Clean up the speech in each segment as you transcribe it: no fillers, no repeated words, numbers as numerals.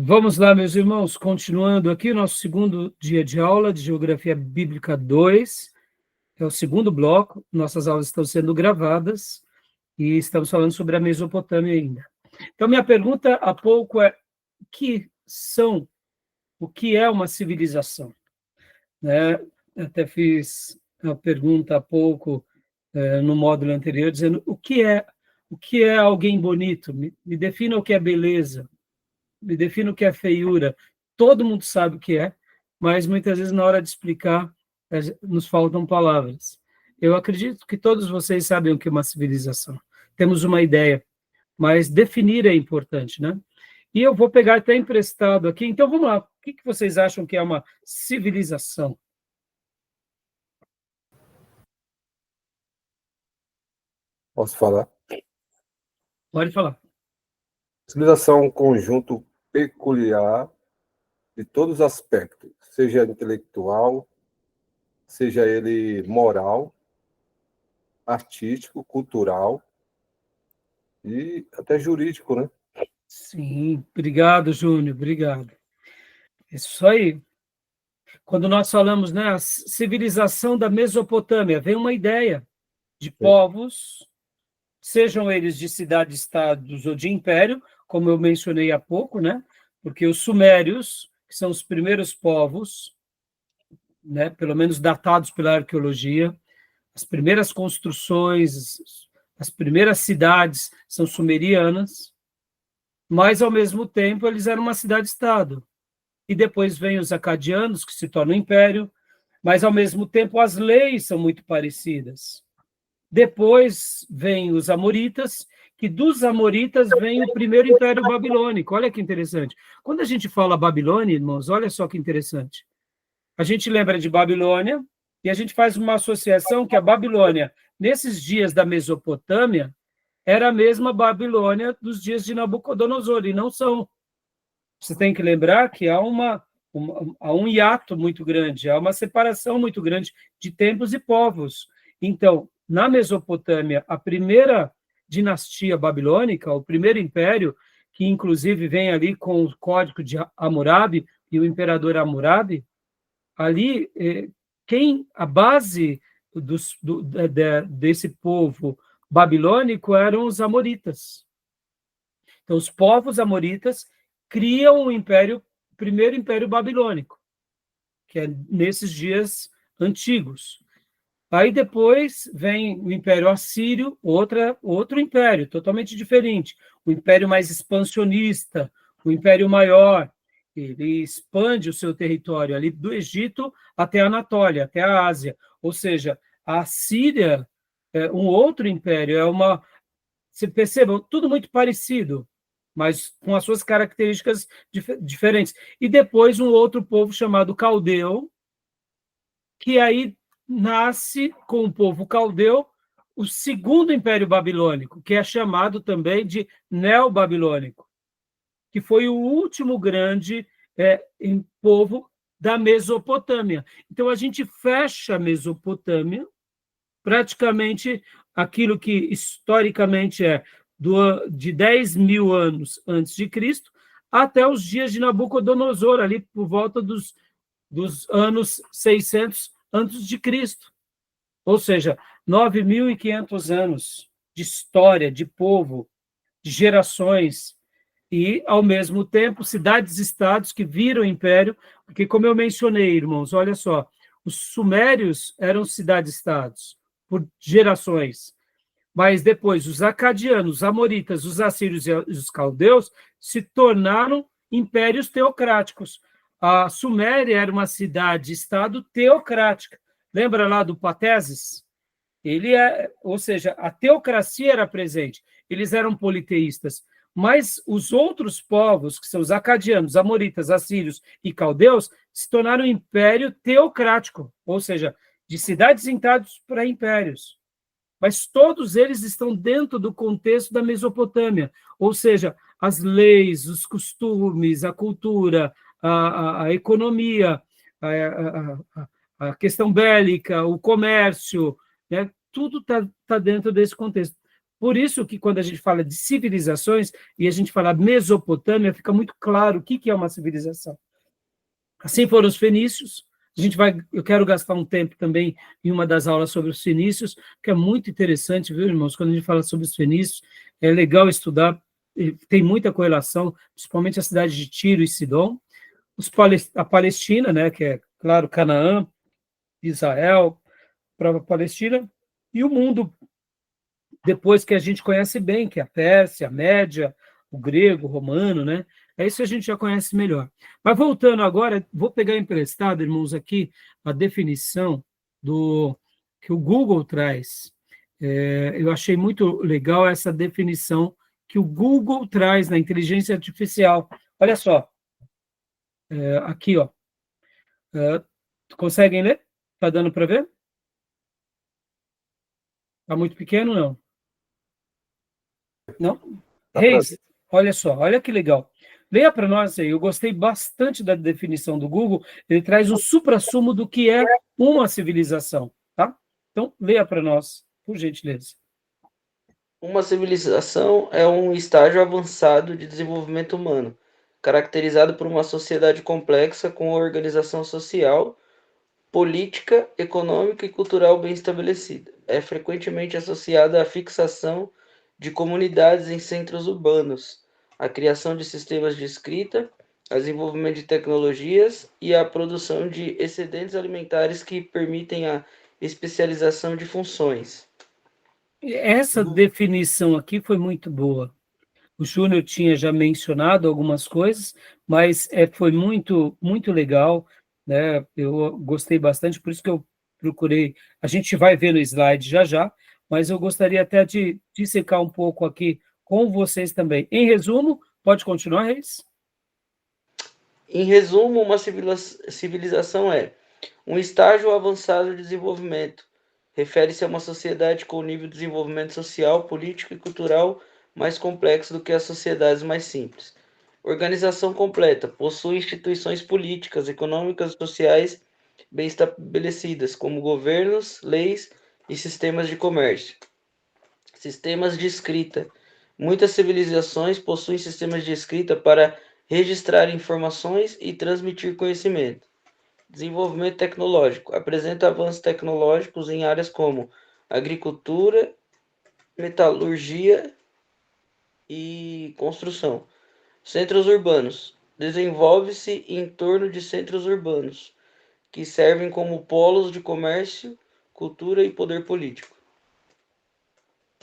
Vamos lá, meus irmãos, continuando aqui o nosso segundo dia de aula de Geografia Bíblica 2, é o segundo bloco, nossas aulas estão sendo gravadas e estamos falando sobre a Mesopotâmia ainda. Então, minha pergunta há pouco é, o que é uma civilização? Né? Até fiz a pergunta há pouco, no módulo anterior, dizendo o que é alguém bonito? Me defina o que é beleza. Me defina o que é feiura. Todo mundo sabe o que é, mas muitas vezes na hora de explicar nos faltam palavras. Eu acredito que todos vocês sabem o que é uma civilização. Temos uma ideia, mas definir é importante, né? E eu vou pegar até emprestado aqui. Então vamos lá. O que vocês acham que é uma civilização? Posso falar? Pode falar. Civilização é um conjunto peculiar de todos os aspectos, seja intelectual, seja ele moral, artístico, cultural e até jurídico, né? Sim, obrigado, Júnior, obrigado. Isso aí. Quando nós falamos, né, a civilização da Mesopotâmia, vem uma ideia de povos, sejam eles de cidade-estados ou de império, como eu mencionei há pouco, né? Porque os sumérios, que são os primeiros povos, né, pelo menos datados pela arqueologia, as primeiras construções, as primeiras cidades são sumerianas, mas, ao mesmo tempo, eles eram uma cidade-estado. E depois vem os acadianos, que se tornam império, mas, ao mesmo tempo, as leis são muito parecidas. Depois vem os amoritas, que dos amoritas vem o primeiro império babilônico. Olha que interessante. Quando a gente fala Babilônia, irmãos, olha só que interessante. A gente lembra de Babilônia e a gente faz uma associação que a Babilônia, nesses dias da Mesopotâmia, era a mesma Babilônia dos dias de Nabucodonosor, e não são. Você tem que lembrar que há um hiato muito grande, há uma separação muito grande de tempos e povos. Então, na Mesopotâmia, a primeira dinastia babilônica, o primeiro império, que inclusive vem ali com o código de Hammurabi e o imperador Hammurabi, ali, a base desse povo babilônico eram os amoritas. Então, os povos amoritas criam o primeiro império babilônico, que é nesses dias antigos. Aí depois vem o Império Assírio, outro império, totalmente diferente. O império mais expansionista, o império maior. Ele expande o seu território ali do Egito até a Anatólia, até a Ásia. Ou seja, a Síria é um outro império, você perceba, tudo muito parecido, mas com as suas características diferentes. E depois um outro povo chamado Caldeu, que aí nasce com o povo caldeu o segundo Império Babilônico, que é chamado também de Neobabilônico, que foi o último grande povo da Mesopotâmia. Então, a gente fecha a Mesopotâmia, praticamente aquilo que historicamente é de 10 mil anos antes de Cristo, até os dias de Nabucodonosor, ali por volta dos anos 600 antes de Cristo. Ou seja, 9.500 anos de história, de povo, de gerações, e, ao mesmo tempo, cidades-estados que viram império, porque, como eu mencionei, irmãos, olha só, os sumérios eram cidades-estados por gerações, mas depois os acadianos, os amoritas, os assírios e os caldeus se tornaram impérios teocráticos. A Suméria era uma cidade-estado teocrática. Lembra lá do Pateses? Ou seja, a teocracia era presente. Eles eram politeístas, mas os outros povos, que são os acadianos, amoritas, assírios e caldeus, se tornaram um império teocrático, ou seja, de cidades-estados para impérios. Mas todos eles estão dentro do contexto da Mesopotâmia, ou seja, as leis, os costumes, a cultura, a economia, a questão bélica, o comércio, né? Tudo está dentro desse contexto. Por isso que quando a gente fala de civilizações e a gente fala Mesopotâmia, fica muito claro o que é uma civilização. Assim foram os fenícios. Eu quero gastar um tempo também em uma das aulas sobre os fenícios, que é muito interessante, viu, irmãos? Quando a gente fala sobre os fenícios, é legal estudar, tem muita correlação, principalmente a cidade de Tiro e Sidom, a Palestina, né, que é, claro, Canaã, Israel, para a Palestina, e o mundo depois que a gente conhece bem, que é a Pérsia, a Média, o grego, o romano, né? É isso que a gente já conhece melhor. Mas voltando agora, vou pegar emprestado, irmãos, aqui a definição do que o Google traz. Eu achei muito legal essa definição que o Google traz na inteligência artificial. Olha só, aqui, ó. Conseguem ler? Está dando para ver? Está muito pequeno, não? Não? Reis, olha só, olha que legal. Leia para nós aí, eu gostei bastante da definição do Google, ele traz o suprassumo do que é uma civilização, tá? Então, leia para nós, por gentileza. Uma civilização é um estágio avançado de desenvolvimento humano, caracterizado por uma sociedade complexa com organização social, política, econômica e cultural bem estabelecida. É frequentemente associada à fixação de comunidades em centros urbanos, à criação de sistemas de escrita, ao desenvolvimento de tecnologias e à produção de excedentes alimentares que permitem a especialização de funções. Essa definição aqui foi muito boa. O Júnior tinha já mencionado algumas coisas, mas foi muito, muito legal, né? Eu gostei bastante, por isso que eu procurei. A gente vai ver no slide já já, mas eu gostaria até de dissecar um pouco aqui com vocês também. Em resumo, pode continuar, Reis? Em resumo, uma civilização é um estágio avançado de desenvolvimento. Refere-se a uma sociedade com nível de desenvolvimento social, político e cultural mais complexo do que as sociedades mais simples. Organização completa. Possui instituições políticas, econômicas e sociais bem estabelecidas, como governos, leis e sistemas de comércio. Sistemas de escrita. Muitas civilizações possuem sistemas de escrita para registrar informações e transmitir conhecimento. Desenvolvimento tecnológico. Apresenta avanços tecnológicos em áreas como agricultura, metalurgia e construção. Centros urbanos. Desenvolve-se em torno de centros urbanos, que servem como polos de comércio, cultura e poder político.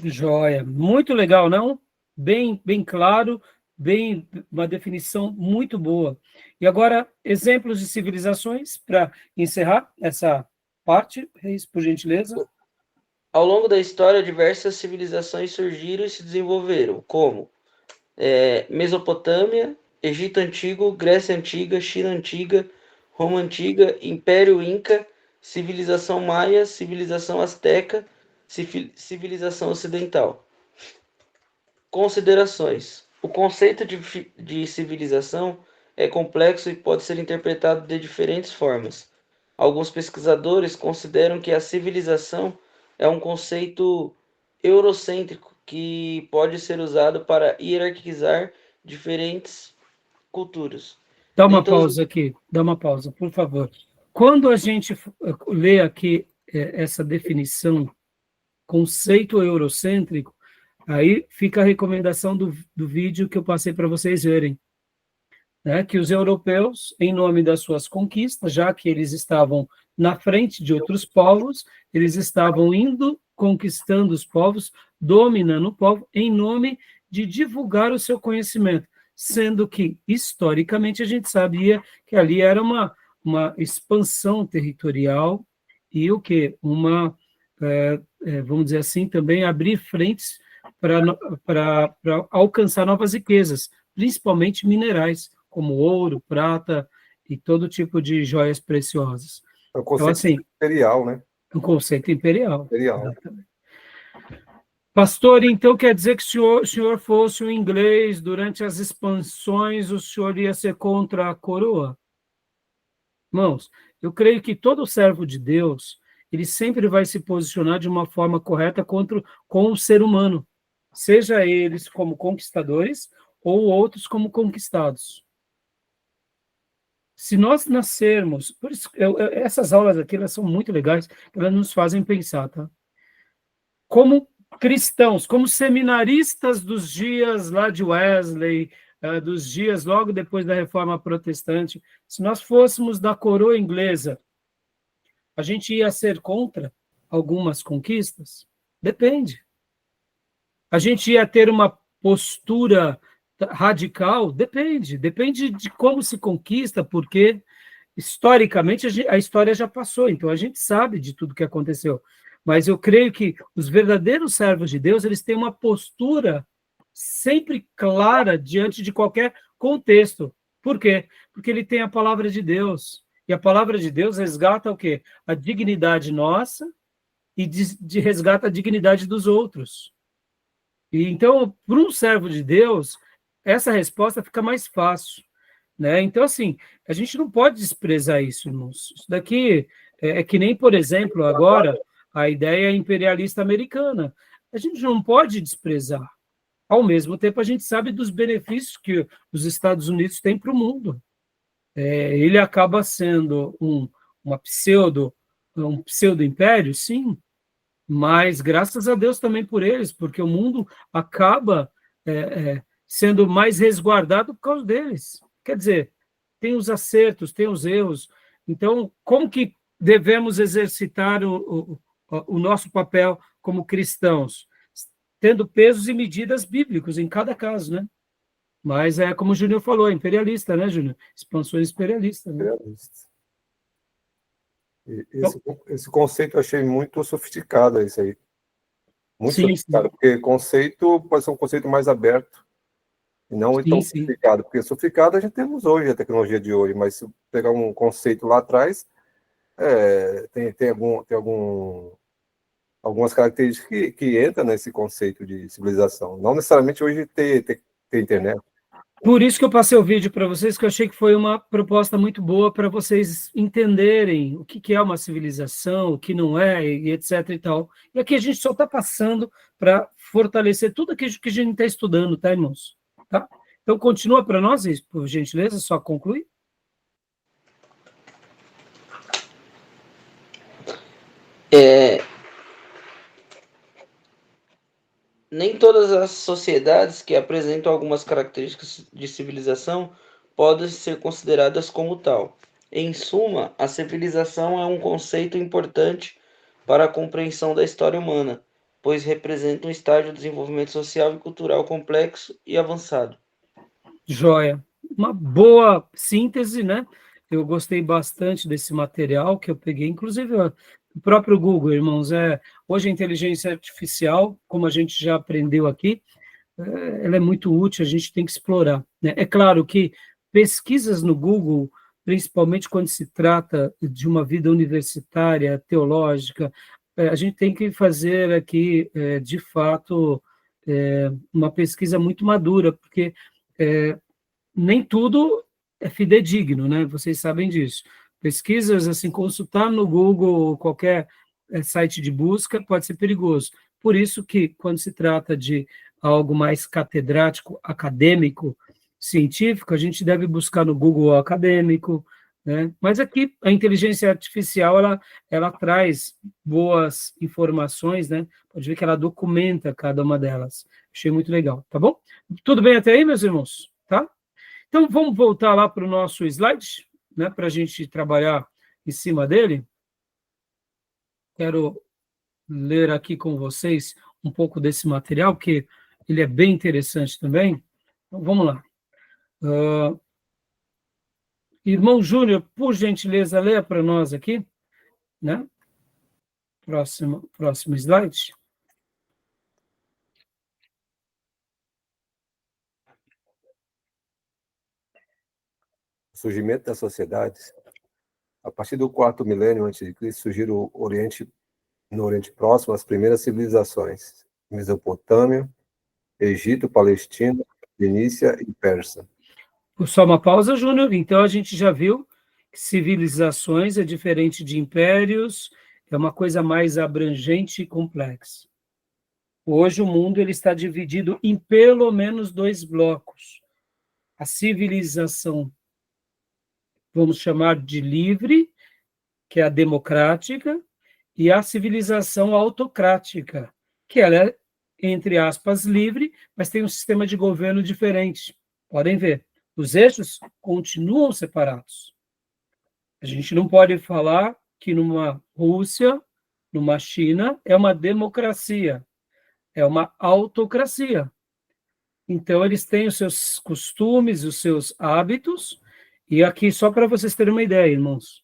Joia, muito legal, não? Bem, bem claro, bem uma definição muito boa. E agora, exemplos de civilizações para encerrar essa parte, Reis, por gentileza. Ao longo da história, diversas civilizações surgiram e se desenvolveram, como Mesopotâmia, Egito Antigo, Grécia Antiga, China Antiga, Roma Antiga, Império Inca, civilização Maia, civilização Azteca, civilização Ocidental. Considerações. O conceito de civilização é complexo e pode ser interpretado de diferentes formas. Alguns pesquisadores consideram que a civilização é um conceito eurocêntrico que pode ser usado para hierarquizar diferentes culturas. Dá uma pausa aqui, dá uma pausa, por favor. Quando a gente lê aqui essa definição, conceito eurocêntrico, aí fica a recomendação do vídeo que eu passei para vocês verem, né? Que os europeus, em nome das suas conquistas, já que eles estavam na frente de outros povos, eles estavam indo conquistando os povos, dominando o povo, em nome de divulgar o seu conhecimento, sendo que, historicamente, a gente sabia que ali era uma expansão territorial e o quê? Vamos dizer assim, também abrir frentes para alcançar novas riquezas, principalmente minerais, como ouro, prata e todo tipo de joias preciosas. É o conceito assim, imperial, né? Um conceito imperial. Imperial. Pastor, então quer dizer que se o senhor fosse um inglês durante as expansões, o senhor ia ser contra a coroa? Irmãos, eu creio que todo servo de Deus, ele sempre vai se posicionar de uma forma correta com o ser humano. seja eles como conquistadores ou outros como conquistados. Se nós nascermos, por isso, essas aulas aqui elas são muito legais, elas nos fazem pensar, tá? Como cristãos, como seminaristas dos dias lá de Wesley, dos dias logo depois da Reforma Protestante, se nós fôssemos da coroa inglesa, a gente ia ser contra algumas conquistas? Depende. A gente ia ter uma postura radical? Depende. Depende de como se conquista, porque historicamente a história já passou, então a gente sabe de tudo que aconteceu. Mas eu creio que os verdadeiros servos de Deus, eles têm uma postura sempre clara diante de qualquer contexto. Por quê? Porque ele tem a palavra de Deus. E a palavra de Deus resgata o quê? A dignidade nossa e resgata a dignidade dos outros. E então, para um servo de Deus, essa resposta fica mais fácil, né? Então, assim, a gente não pode desprezar isso, irmãos. Isso daqui é que nem, por exemplo, agora, a ideia imperialista americana. A gente não pode desprezar. Ao mesmo tempo, a gente sabe dos benefícios que os Estados Unidos têm para o mundo. Ele acaba sendo um pseudo-império, sim, mas graças a Deus também por eles, porque o mundo acaba sendo mais resguardado por causa deles. Quer dizer, tem os acertos, tem os erros. Então, como que devemos exercitar o nosso papel como cristãos? Tendo pesos e medidas bíblicos em cada caso, né? Mas é como o Júnior falou, é imperialista, né, Júnior? Expansões imperialistas. Né? Imperialista. Esse conceito eu achei muito sofisticado, isso aí. Muito sofisticado, sim. Porque conceito pode ser um conceito mais aberto, e não tão sofisticado. Porque sofisticado a gente temos hoje, a tecnologia de hoje, mas se pegar um conceito lá atrás, tem algumas características que entram nesse conceito de civilização. Não necessariamente hoje ter internet. Por isso que eu passei o vídeo para vocês, que eu achei que foi uma proposta muito boa para vocês entenderem o que é uma civilização, o que não é, e etc. e tal. E aqui a gente só está passando para fortalecer tudo aquilo que a gente está estudando, tá, irmãos? Tá? Então, continua para nós, por gentileza, só conclui. Nem todas as sociedades que apresentam algumas características de civilização podem ser consideradas como tal. Em suma, a civilização é um conceito importante para a compreensão da história humana, pois representa um estágio de desenvolvimento social e cultural complexo e avançado. Joia. Uma boa síntese, né? Eu gostei bastante desse material que eu peguei, inclusive o próprio Google, irmãos. Hoje a inteligência artificial, como a gente já aprendeu aqui, ela é muito útil, a gente tem que explorar. Né? É claro que pesquisas no Google, principalmente quando se trata de uma vida universitária, teológica, a gente tem que fazer aqui, de fato, uma pesquisa muito madura, porque nem tudo é fidedigno, né? Vocês sabem disso. Pesquisas, assim, consultar no Google qualquer site de busca pode ser perigoso. Por isso que, quando se trata de algo mais catedrático, acadêmico, científico, a gente deve buscar no Google acadêmico, né? Mas aqui a inteligência artificial, ela traz boas informações, né? Pode ver que ela documenta cada uma delas. Achei muito legal, tá bom? Tudo bem até aí, meus irmãos? Tá? Então, vamos voltar lá para o nosso slide, né, para a gente trabalhar em cima dele. Quero ler aqui com vocês um pouco desse material, porque ele é bem interessante também. Então, vamos lá. Irmão Júnior, por gentileza, leia para nós aqui, né? Próximo slide. O surgimento das sociedades, a partir do 4º milênio a.C., surgiram no Oriente Próximo as primeiras civilizações: Mesopotâmia, Egito, Palestina, Fenícia e Pérsia. Só uma pausa, Júnior. Então, a gente já viu que civilizações é diferente de impérios, é uma coisa mais abrangente e complexa. Hoje o mundo ele está dividido em pelo menos 2 blocos. A civilização, vamos chamar de livre, que é a democrática, e a civilização autocrática, que ela é, entre aspas, livre, mas tem um sistema de governo diferente. Podem ver, os eixos continuam separados. A gente não pode falar que numa Rússia, numa China, é uma democracia, é uma autocracia. Então, eles têm os seus costumes, os seus hábitos, e aqui, só para vocês terem uma ideia, irmãos,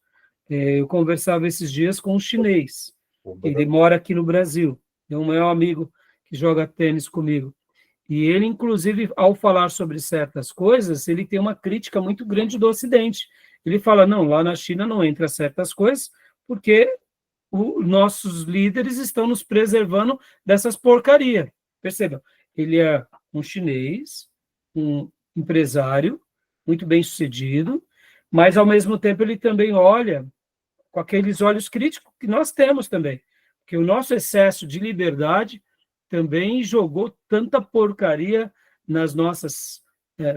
eu conversava esses dias com um chinês, ele mora aqui no Brasil, é um meu amigo que joga tênis comigo, e ele, inclusive, ao falar sobre certas coisas, ele tem uma crítica muito grande do Ocidente. Ele fala, não, lá na China não entra certas coisas, porque nossos líderes estão nos preservando dessas porcarias. Percebam, ele é um chinês, um empresário, muito bem sucedido, mas, ao mesmo tempo, ele também olha com aqueles olhos críticos que nós temos também, porque o nosso excesso de liberdade também jogou tanta porcaria nas nossas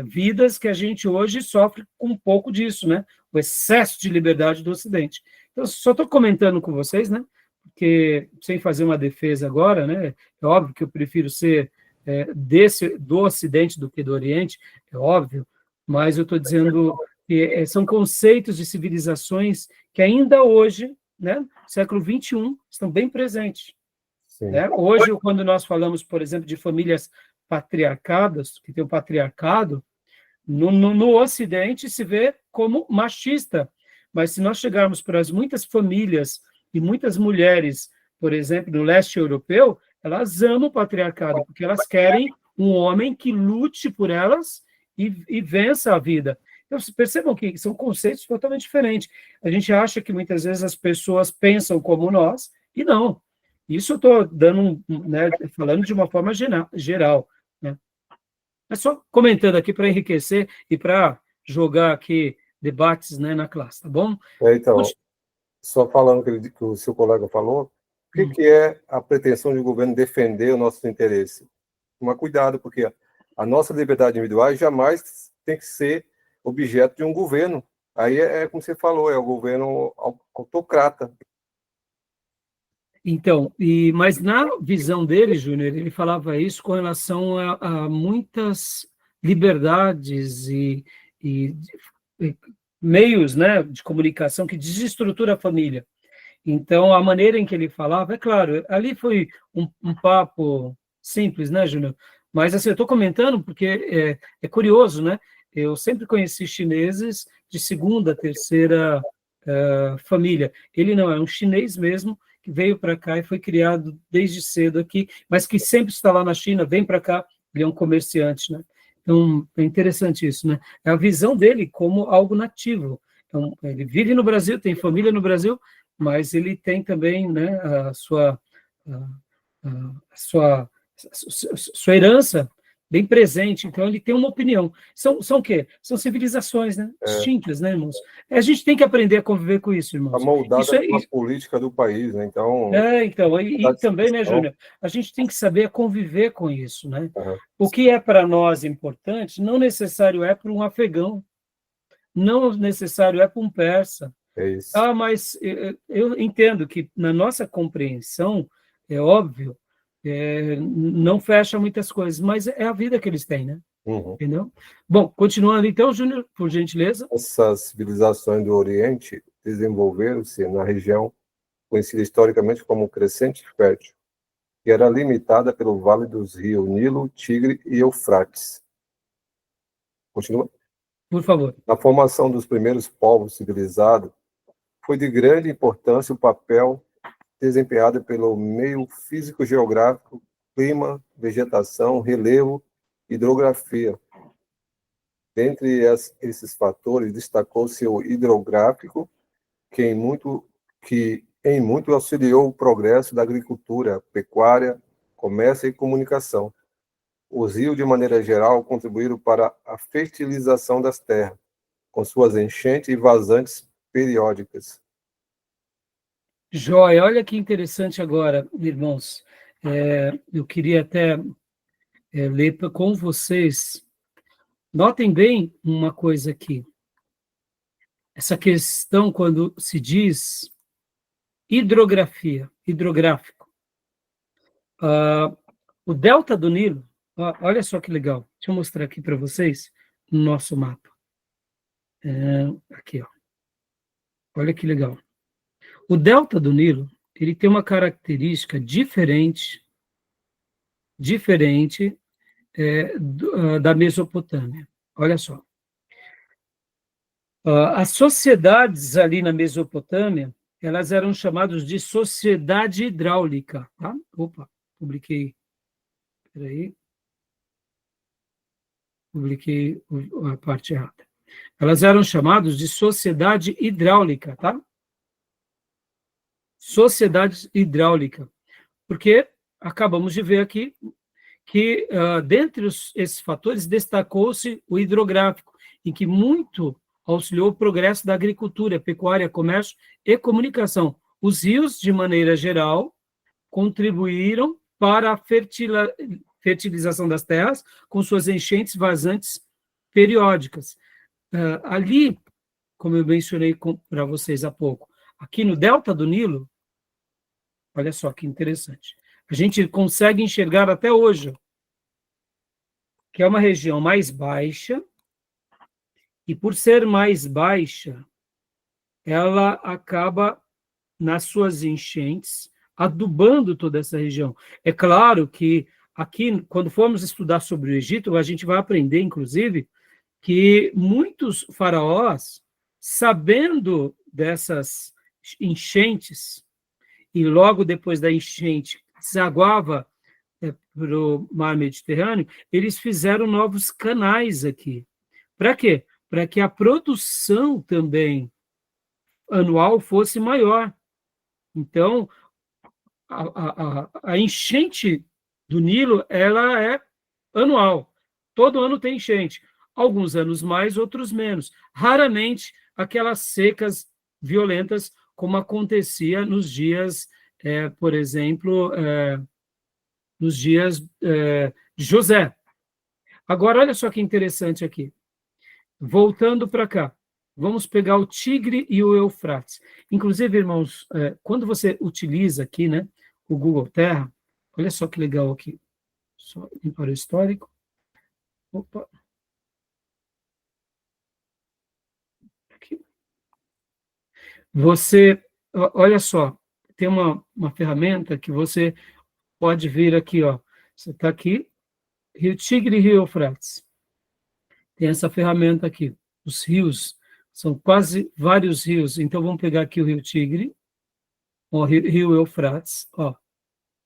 vidas que a gente hoje sofre com um pouco disso, né? O excesso de liberdade do Ocidente. Então, só estou comentando com vocês, né? Porque, sem fazer uma defesa agora, né? É óbvio que eu prefiro ser do Ocidente do que do Oriente, é óbvio, mas eu estou dizendo que são conceitos de civilizações que ainda hoje, né, século XXI, estão bem presentes. Né? Hoje, quando nós falamos, por exemplo, de famílias patriarcadas, que tem o patriarcado, no Ocidente se vê como machista, mas se nós chegarmos para as muitas famílias e muitas mulheres, por exemplo, no leste europeu, elas amam o patriarcado, porque elas querem um homem que lute por elas e vença a vida. Então, percebam que são conceitos totalmente diferentes. A gente acha que muitas vezes as pessoas pensam como nós, e não. Isso eu estou dando, né, falando de uma forma geral. Né? Mas só comentando aqui para enriquecer e para jogar aqui debates, né, na classe, tá bom? Então, só falando que o seu colega falou, o que é a pretensão de um governo defender o nosso interesse? Tomar cuidado, porque a nossa liberdade individual jamais tem que ser objeto de um governo. Aí como você falou, é o governo autocrata. Então, mas na visão dele, Júnior, ele falava isso com relação a muitas liberdades e meios, né, de comunicação que desestrutura a família. Então, a maneira em que ele falava, é claro, ali foi um papo simples, né, Júnior? Mas, assim, eu estou comentando porque é curioso, né? Eu sempre conheci chineses de segunda, terceira família. Ele não, é um chinês mesmo, que veio para cá e foi criado desde cedo aqui, mas que sempre está lá na China, vem para cá, ele é um comerciante, né? Então, é interessante isso, né? É a visão dele como algo nativo. Então, ele vive no Brasil, tem família no Brasil, mas ele tem também, né, a sua herança bem presente, então ele tem uma opinião. São o quê? São civilizações, né? Distintas, né, irmãos? A gente tem que aprender a conviver com isso, irmãos. A moldada pela política do país, né? Então, e também, né, Júnior, a gente tem que saber conviver com isso, né? Uhum. O que é para nós importante, não necessário é para um afegão, não necessário é para um persa. É isso. Mas eu entendo que na nossa compreensão, é óbvio, não fecha muitas coisas, mas é a vida que eles têm, né? Uhum. Entendeu? Bom, continuando então, Júnior, por gentileza. Essas civilizações do Oriente desenvolveram-se na região conhecida historicamente como Crescente Fértil, que era limitada pelo vale dos rios Nilo, Tigre e Eufrates. Continua? Por favor. Na formação dos primeiros povos civilizados, foi de grande importância o papel desempenhado pelo meio físico-geográfico, clima, vegetação, relevo, hidrografia. Dentre esses fatores, destacou-se o hidrográfico, que em muito auxiliou o progresso da agricultura, pecuária, comércio e comunicação. Os rios, de maneira geral, contribuíram para a fertilização das terras, com suas enchentes e vazantes periódicas. Joia, olha que interessante agora, irmãos. eu queria até ler com vocês. Notem bem uma coisa aqui. Essa questão, quando se diz hidrográfico. O delta do Nilo, olha só que legal. Deixa eu mostrar aqui para vocês no nosso mapa. Aqui, ó. Olha que legal. O delta do Nilo, ele tem uma característica diferente da Mesopotâmia. Olha só. As sociedades ali na Mesopotâmia, elas eram chamadas de sociedade hidráulica. Tá? Opa, publiquei. Espera aí. Publiquei a parte errada. Elas eram chamadas de sociedade hidráulica, tá? Sociedade hidráulica. Porque acabamos de ver aqui que, dentre esses fatores, destacou-se o hidrográfico, em que muito auxiliou o progresso da agricultura, pecuária, comércio e comunicação. Os rios, de maneira geral, contribuíram para a fertilização das terras com suas enchentes vazantes periódicas. Ali, como eu mencionei para vocês há pouco, aqui no delta do Nilo, olha só que interessante, a gente consegue enxergar até hoje que é uma região mais baixa, e por ser mais baixa, ela acaba, nas suas enchentes, adubando toda essa região. É claro que aqui, quando formos estudar sobre o Egito, a gente vai aprender, inclusive, que muitos faraós, sabendo dessas enchentes, e logo depois da enchente desaguava para o mar Mediterrâneo, eles fizeram novos canais aqui. Para quê? Para que a produção também anual fosse maior. Então, a enchente do Nilo, ela é anual. Todo ano tem enchente. Alguns anos mais, outros menos. Raramente aquelas secas violentas, como acontecia nos dias, por exemplo, nos dias de José. Agora, olha só que interessante aqui. Voltando para cá, vamos pegar o Tigre e o Eufrates. Inclusive, irmãos, quando você utiliza aqui, né, o Google Terra, olha só que legal aqui. Só limpar o histórico. Opa. Aqui. Você, olha só, tem uma ferramenta que você pode vir aqui, ó. Você está aqui, Rio Tigre e Rio Eufrates. Tem essa ferramenta aqui. Os rios, são quase vários rios. Então, vamos pegar aqui o Rio Tigre, o Rio Eufrates, ó.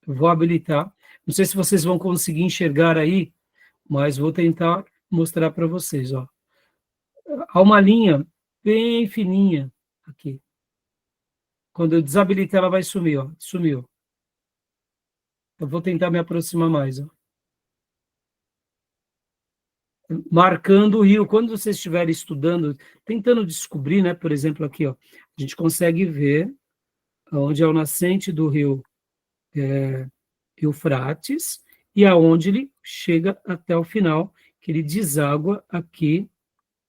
Eu vou habilitar. Não sei se vocês vão conseguir enxergar aí, mas vou tentar mostrar para vocês, ó. Há uma linha bem fininha aqui. Quando eu desabilitar, ela vai sumir, ó. Sumiu. Eu vou tentar me aproximar mais, ó. Marcando o rio. Quando vocês estiverem estudando, tentando descobrir, né, por exemplo, aqui, ó, a gente consegue ver onde é o nascente do rio Eufrates e aonde ele chega até o final, que ele deságua aqui,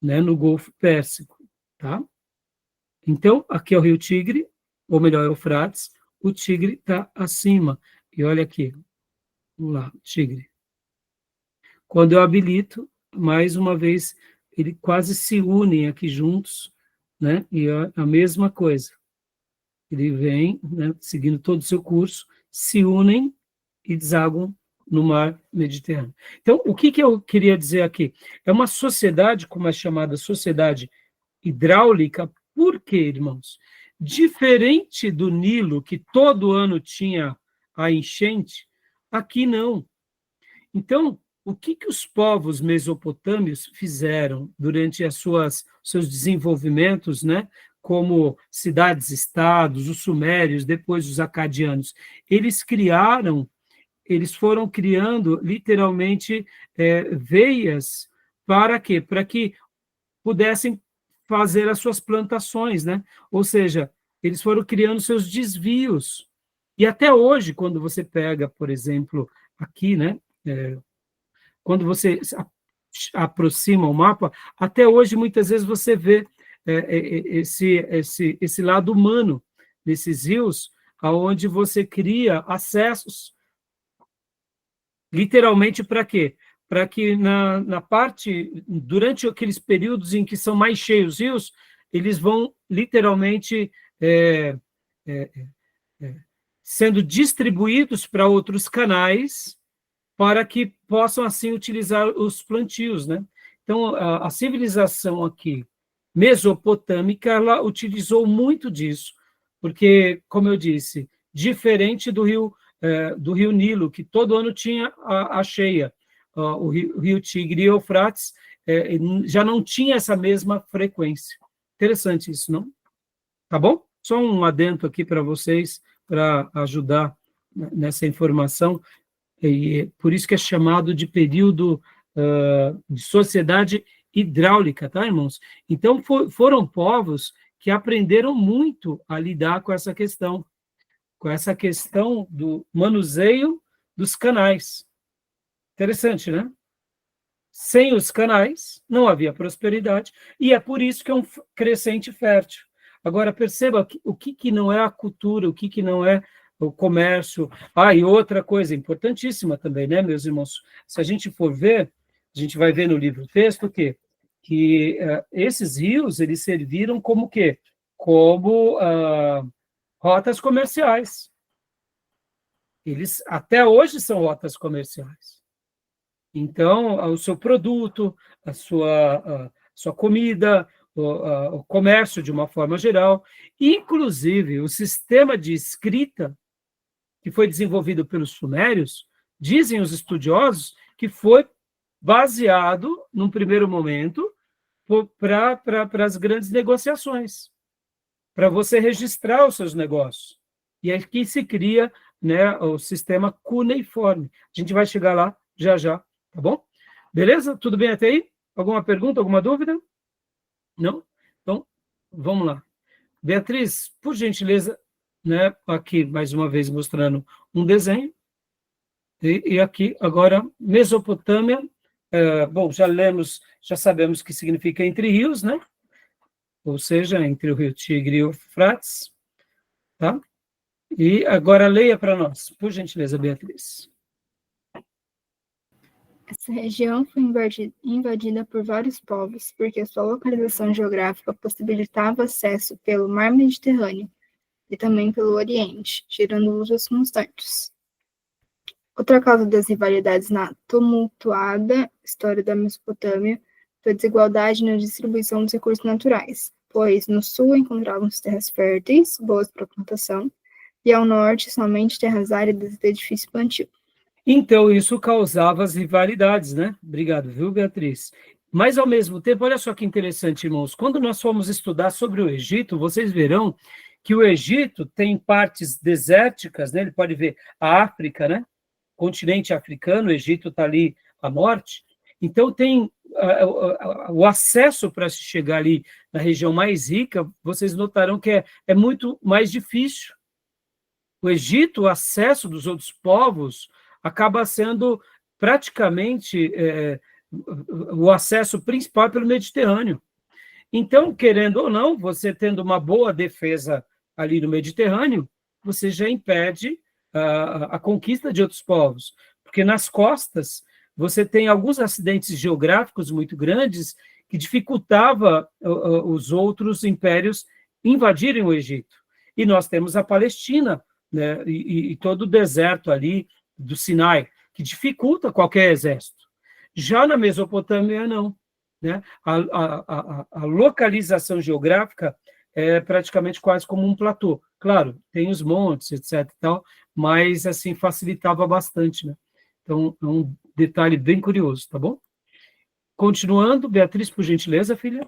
né, no Golfo Pérsico, tá? Então, aqui é o rio Tigre, ou melhor, Eufrates, o Tigre está acima. E olha aqui, vamos lá, Tigre. Quando eu habilito, mais uma vez, eles quase se unem aqui juntos, né? E é a mesma coisa. Ele vem, né, seguindo todo o seu curso, se unem e desaguam no mar Mediterrâneo. Então, o que eu queria dizer aqui? É uma sociedade, como é chamada sociedade hidráulica, por quê, irmãos? Diferente do Nilo, que todo ano tinha a enchente, aqui não. Então, o que os povos mesopotâmios fizeram durante seus desenvolvimentos, né, como cidades-estados, os sumérios, depois os acadianos? Eles foram criando, literalmente, veias para quê? Para que pudessem fazer as suas plantações, né? Ou seja, eles foram criando seus desvios. E até hoje, quando você pega, por exemplo, aqui, né, quando você aproxima o mapa, até hoje, muitas vezes, você vê esse lado humano nesses rios, aonde você cria acessos, literalmente para quê? Para que na parte, durante aqueles períodos em que são mais cheios os rios, eles vão literalmente sendo distribuídos para outros canais, para que possam, assim, utilizar os plantios, né? Então, a civilização aqui, mesopotâmica, ela utilizou muito disso, porque, como eu disse, diferente do rio Nilo, que todo ano tinha a cheia, o rio Tigre e Eufrates já não tinha essa mesma frequência. Interessante isso, não? Tá bom? Só um adendo aqui para vocês, para ajudar nessa informação, e por isso que é chamado de período de sociedade hidráulica, tá, irmãos? Então, foram povos que aprenderam muito a lidar com essa questão do manuseio dos canais. Interessante, né? Sem os canais, não havia prosperidade, e é por isso que é um crescente fértil. Agora, perceba o que não é a cultura, o que não é o comércio. E outra coisa importantíssima também, né, meus irmãos? Se a gente for ver, a gente vai ver no livro texto o quê? Que esses rios, eles serviram como o quê? Como rotas comerciais. Eles até hoje são rotas comerciais. Então, o seu produto, a sua comida, o comércio de uma forma geral, inclusive o sistema de escrita que foi desenvolvido pelos sumérios, dizem os estudiosos que foi baseado, num primeiro momento, para as grandes negociações, para você registrar os seus negócios. E aqui se cria, né, o sistema cuneiforme. A gente vai chegar lá já já, tá bom? Beleza? Tudo bem até aí? Alguma pergunta, alguma dúvida? Não? Então, vamos lá. Beatriz, por gentileza, né, aqui mais uma vez mostrando um desenho, e aqui agora Mesopotâmia, bom, já sabemos que significa entre rios, né? Ou seja, entre o rio Tigre e o Eufrates, tá? E agora leia para nós, por gentileza, Beatriz. Essa região foi invadida por vários povos, porque sua localização geográfica possibilitava acesso pelo mar Mediterrâneo e também pelo Oriente, gerando lutas constantes. Outra causa das rivalidades na tumultuada história da Mesopotâmia foi a desigualdade na distribuição dos recursos naturais, pois no sul encontravam-se terras férteis, boas para plantação, e ao norte somente terras áridas de difícil plantio. Então, isso causava as rivalidades, né? Obrigado, viu, Beatriz? Mas, ao mesmo tempo, olha só que interessante, irmãos, quando nós formos estudar sobre o Egito, vocês verão que o Egito tem partes desérticas, né? Ele pode ver a África, né? Continente africano, o Egito está ali a norte, então tem o acesso para se chegar ali na região mais rica, vocês notarão que é muito mais difícil. O Egito, o acesso dos outros povos, acaba sendo praticamente o acesso principal pelo Mediterrâneo. Então, querendo ou não, você tendo uma boa defesa ali no Mediterrâneo, você já impede a conquista de outros povos, porque nas costas você tem alguns acidentes geográficos muito grandes que dificultava os outros impérios invadirem o Egito. E nós temos a Palestina, né, e todo o deserto ali do Sinai, que dificulta qualquer exército. Já na Mesopotâmia, não. Né? A localização geográfica é praticamente quase como um platô. Claro, tem os montes, etc. e tal, mas assim facilitava bastante. Né? Então, é um detalhe bem curioso, tá bom? Continuando, Beatriz, por gentileza, filha.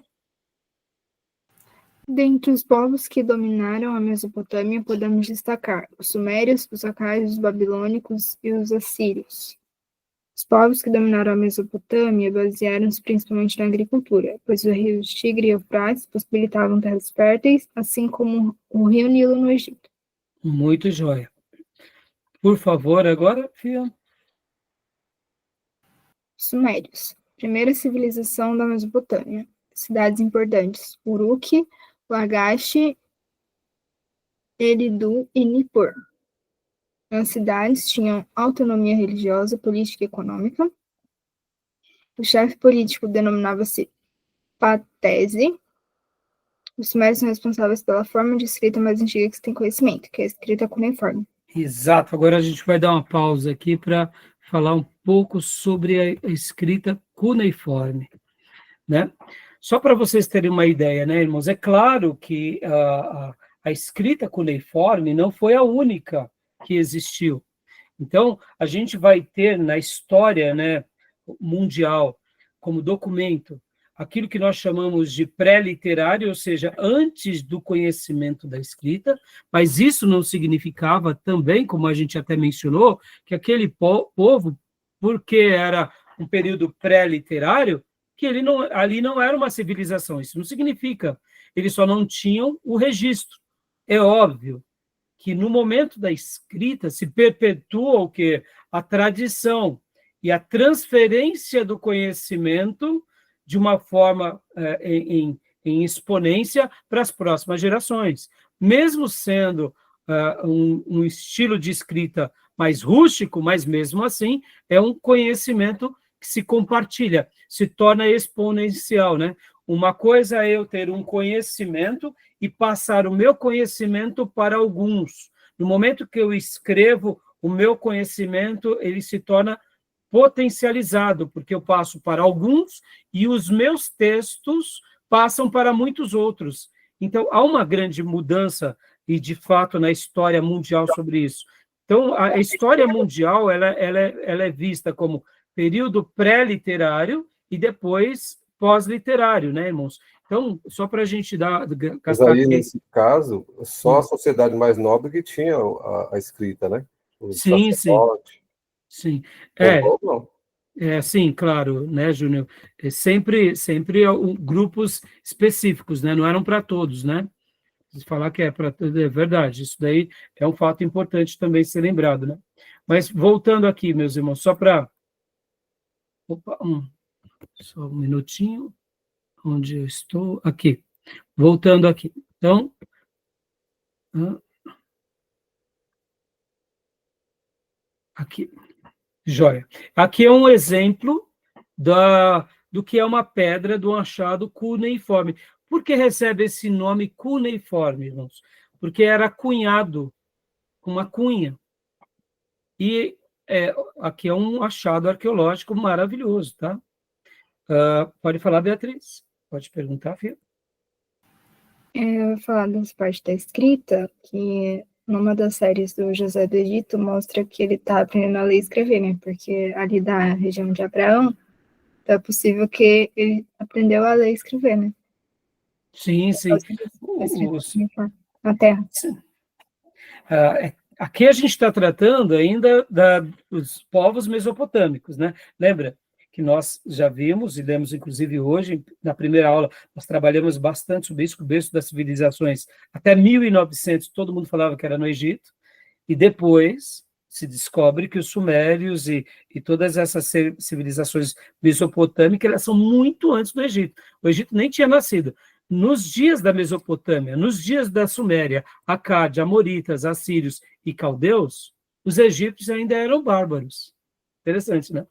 Dentre os povos que dominaram a Mesopotâmia, podemos destacar os sumérios, os acaios, os babilônicos e os assírios. Os povos que dominaram a Mesopotâmia basearam-se principalmente na agricultura, pois os rios Tigre e Eufrates possibilitavam terras férteis, assim como o rio Nilo no Egito. Muito jóia. Por favor, agora, Fia. Sumérios. Primeira civilização da Mesopotâmia. Cidades importantes: Uruk, Lagash, Eridu e Nippur. As cidades tinham autonomia religiosa, política e econômica. O chefe político denominava-se Patese. Os sumérios são responsáveis pela forma de escrita mais antiga que se tem conhecimento, que é a escrita cuneiforme. Exato. Agora a gente vai dar uma pausa aqui para falar um pouco sobre a escrita cuneiforme, né? Só para vocês terem uma ideia, né, irmãos? É claro que a escrita cuneiforme não foi a única que existiu. Então, a gente vai ter na história, né, mundial, como documento, aquilo que nós chamamos de pré-literário, ou seja, antes do conhecimento da escrita, mas isso não significava também, como a gente até mencionou, que aquele povo, porque era um período pré-literário, que ali não era uma civilização. Isso não significa. Eles só não tinham o registro. É óbvio que no momento da escrita se perpetua o quê? A tradição e a transferência do conhecimento de uma forma em exponência para as próximas gerações. Mesmo sendo um estilo de escrita mais rústico, mas mesmo assim é um conhecimento que se compartilha, se torna exponencial, né? Uma coisa é eu ter um conhecimento e passar o meu conhecimento para alguns. No momento que eu escrevo, o meu conhecimento ele se torna potencializado, porque eu passo para alguns e os meus textos passam para muitos outros. Então, há uma grande mudança, e de fato, na história mundial sobre isso. Então, a história mundial ela é vista como período pré-literário e depois pós-literário, né, irmãos? Então, só para a gente dar... Mas aí, nesse caso, só a sociedade mais nobre que tinha a escrita, né? Os sacerdotes. Sim. Não. Sim, claro, né, Júnior? Sempre grupos específicos, né? Não eram para todos, né? Falar que é para todos, é verdade. Isso daí é um fato importante também ser lembrado, né? Mas voltando aqui, meus irmãos, só para... Só um minutinho. Onde eu estou? Aqui. Voltando aqui. Então... Aqui. Joia. Aqui é um exemplo do que é uma pedra do achado cuneiforme. Por que recebe esse nome cuneiforme, irmãos? Porque era cunhado, com uma cunha. E aqui é um achado arqueológico maravilhoso, tá? Pode falar, Beatriz? Pode perguntar, filho? Eu vou falar das partes da escrita, que numa das séries do José do Egito mostra que ele está aprendendo a ler e escrever, né? Porque ali da região de Abraão, é possível que ele aprendeu a ler e escrever, né? Sim. Na Terra. Aqui a gente está tratando ainda dos povos mesopotâmicos, né? Lembra que nós já vimos, e lemos inclusive hoje, na primeira aula, nós trabalhamos bastante sobre isso, o berço das civilizações. Até 1900, todo mundo falava que era no Egito, e depois se descobre que os sumérios e todas essas civilizações mesopotâmicas, elas são muito antes do Egito. O Egito nem tinha nascido. Nos dias da Mesopotâmia, nos dias da Suméria, Acade, Amoritas, Assírios e Caldeus, os egípcios ainda eram bárbaros. Interessante, né?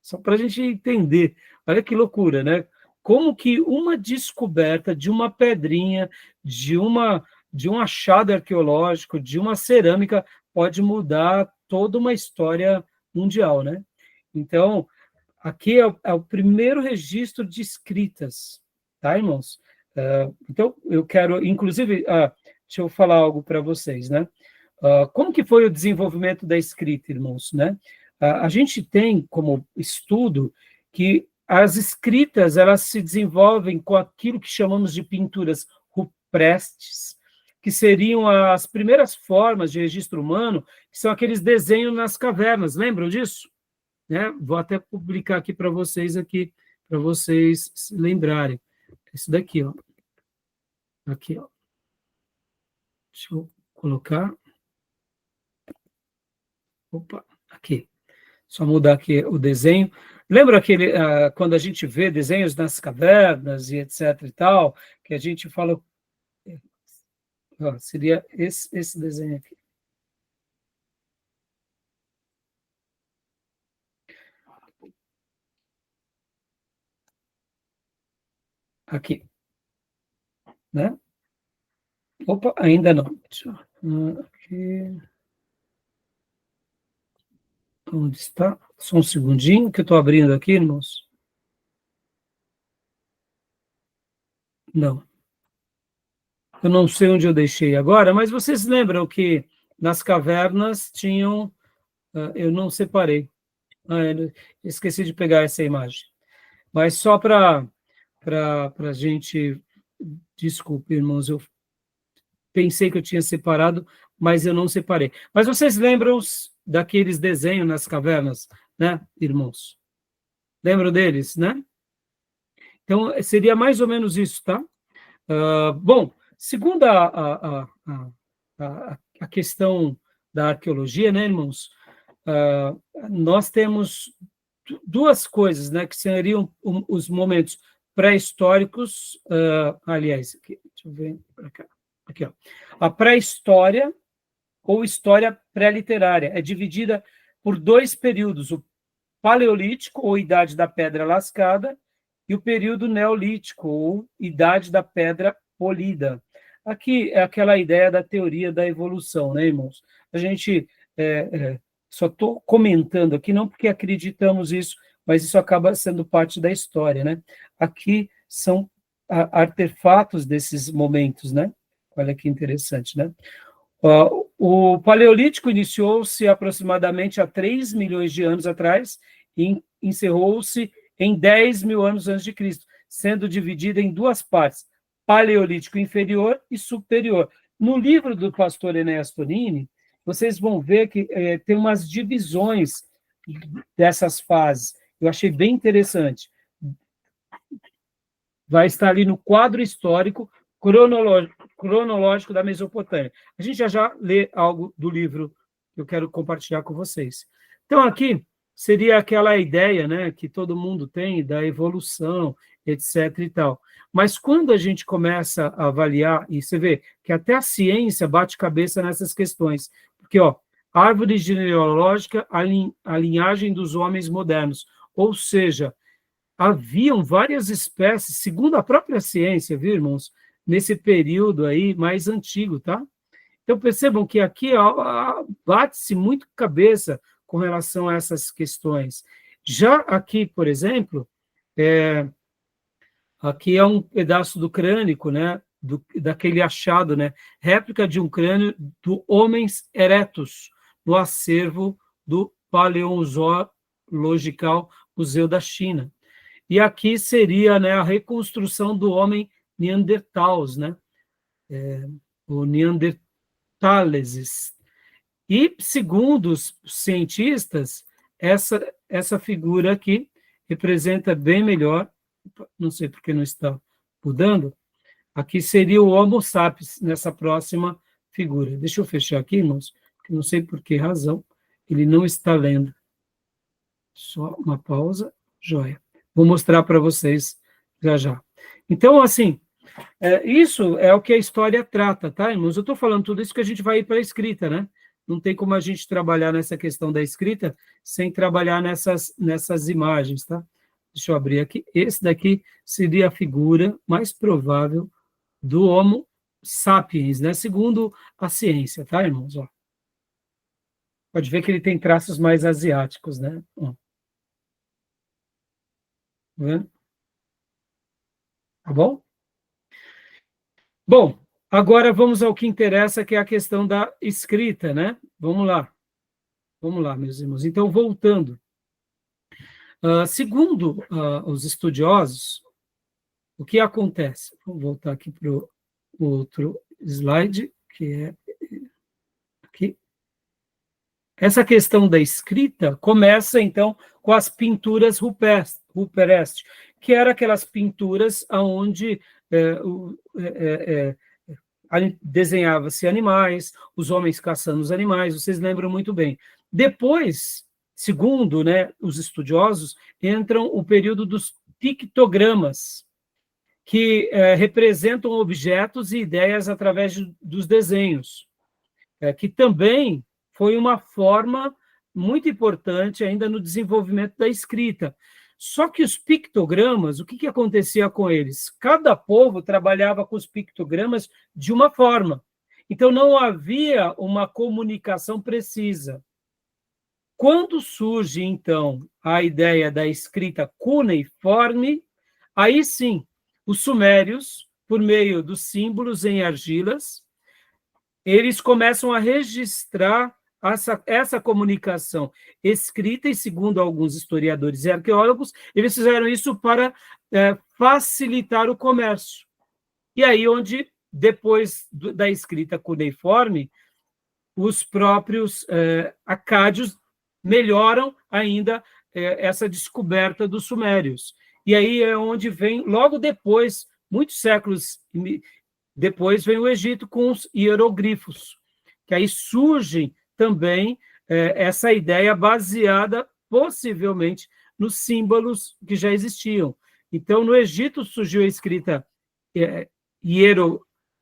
Só para a gente entender. Olha que loucura, né? Como que uma descoberta de uma pedrinha, de um achado arqueológico, de uma cerâmica, pode mudar toda uma história mundial, né? Então, aqui é o primeiro registro de escritas, tá, irmãos? Então, eu quero, inclusive, deixa eu falar algo para vocês, né? Como que foi o desenvolvimento da escrita, irmãos, né? A gente tem como estudo que as escritas, elas se desenvolvem com aquilo que chamamos de pinturas rupestres, que seriam as primeiras formas de registro humano, que são aqueles desenhos nas cavernas, lembram disso? Né? Vou até publicar aqui, para vocês se lembrarem. Esse daqui, ó. Aqui, ó. Deixa eu colocar. Opa, aqui. Só mudar aqui o desenho. Lembra aquele, quando a gente vê desenhos nas cavernas e etc e tal, que a gente fala... seria esse desenho aqui. Aqui. Né? Opa, ainda não. Aqui. Onde está? Só um segundinho que eu estou abrindo aqui, irmãos. Não. Eu não sei onde eu deixei agora, mas vocês lembram que nas cavernas tinham... eu não separei. Eu esqueci de pegar essa imagem. Mas só para a gente... Desculpe, irmãos, eu pensei que eu tinha separado, mas eu não separei. Mas vocês lembram daqueles desenhos nas cavernas, né, irmãos? Lembram deles, né? Então, seria mais ou menos isso, tá? Bom, segundo a questão da arqueologia, né, irmãos? Nós temos duas coisas, né, que seriam os momentos pré-históricos, aliás, aqui, deixa eu ver para cá. Aqui, ó. A pré-história ou história pré-literária é dividida por dois períodos, o Paleolítico, ou Idade da Pedra Lascada, e o período Neolítico, ou Idade da Pedra Polida. Aqui é aquela ideia da teoria da evolução, né, irmãos? A gente só estou comentando aqui, não porque acreditamos isso, mas isso acaba sendo parte da história, né? Aqui são artefatos desses momentos, né? Olha que interessante, né? O Paleolítico iniciou-se aproximadamente há 3 milhões de anos atrás e encerrou-se em 10 mil anos antes de Cristo, sendo dividido em duas partes, Paleolítico inferior e superior. No livro do pastor Enéas Tonini, vocês vão ver que tem umas divisões dessas fases. Eu achei bem interessante. Vai estar ali no quadro histórico cronológico da Mesopotâmia. A gente já lê algo do livro que eu quero compartilhar com vocês. Então, aqui seria aquela ideia, né, que todo mundo tem da evolução, etc. e tal. Mas quando a gente começa a avaliar, e você vê que até a ciência bate cabeça nessas questões, porque, árvore genealógica, a linhagem dos homens modernos, ou seja, haviam várias espécies, segundo a própria ciência, viu, irmãos, nesse período aí mais antigo, tá? Então, percebam que aqui bate-se muito cabeça com relação a essas questões. Já aqui, por exemplo, aqui é um pedaço do crânio, né, daquele achado, né, réplica de um crânio do Homens erectus, no acervo do Paleozoological Museu da China. E aqui seria, né, a reconstrução do homem neandertals, né, o neandertaleses. E, segundo os cientistas, essa figura aqui representa bem melhor, não sei porque não está mudando, aqui seria o Homo sapiens, nessa próxima figura. Deixa eu fechar aqui, irmãos, que não sei por que razão ele não está lendo. Só uma pausa, joia. Vou mostrar para vocês já. Então, assim, isso é o que a história trata, tá, irmãos? Eu estou falando tudo isso que a gente vai ir para a escrita, né? Não tem como a gente trabalhar nessa questão da escrita sem trabalhar nessas imagens, tá? Deixa eu abrir aqui. Esse daqui seria a figura mais provável do Homo sapiens, né? Segundo a ciência, tá, irmãos? Ó. Pode ver que ele tem traços mais asiáticos, né? Ó. Tá bom? Bom, agora vamos ao que interessa, que é a questão da escrita, né? Vamos lá, meus irmãos. Então, voltando. Segundo os estudiosos, o que acontece? Vou voltar aqui para o outro slide, que é aqui. Essa questão da escrita começa, então, com as pinturas rupestres, que eram aquelas pinturas onde desenhava-se animais, os homens caçando os animais, vocês lembram muito bem. Depois, segundo, né, os estudiosos, entram o período dos pictogramas, que representam objetos e ideias através dos desenhos, que também foi uma forma muito importante ainda no desenvolvimento da escrita. Só que os pictogramas, o que acontecia com eles? Cada povo trabalhava com os pictogramas de uma forma. Então, não havia uma comunicação precisa. Quando surge, então, a ideia da escrita cuneiforme, aí sim, os sumérios, por meio dos símbolos em argilas, eles começam a registrar essa comunicação escrita, e segundo alguns historiadores e arqueólogos, eles fizeram isso para facilitar o comércio. E aí onde, depois da escrita cuneiforme, os próprios acádios melhoram ainda essa descoberta dos sumérios. E aí é onde vem, logo depois, muitos séculos depois, vem o Egito com os hieroglifos, que aí surgem também essa ideia baseada, possivelmente, nos símbolos que já existiam. Então, no Egito surgiu a escrita